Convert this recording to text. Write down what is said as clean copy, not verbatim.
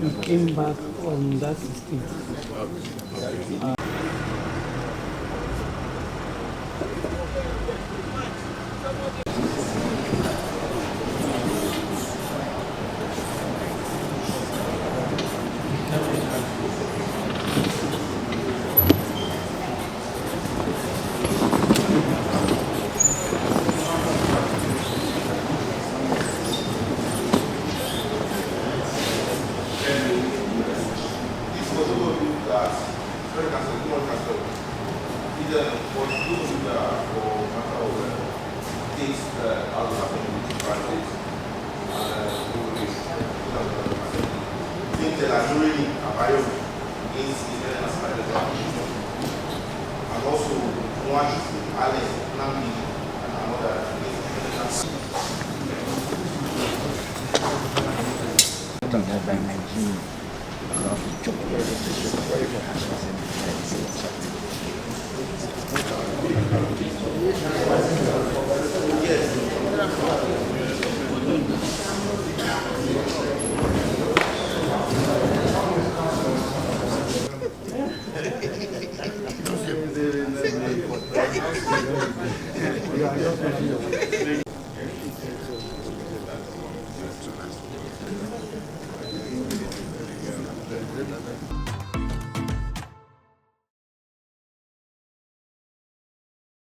We came back on that 16th. And also one Alex Nambi and another. By my gene, Yes.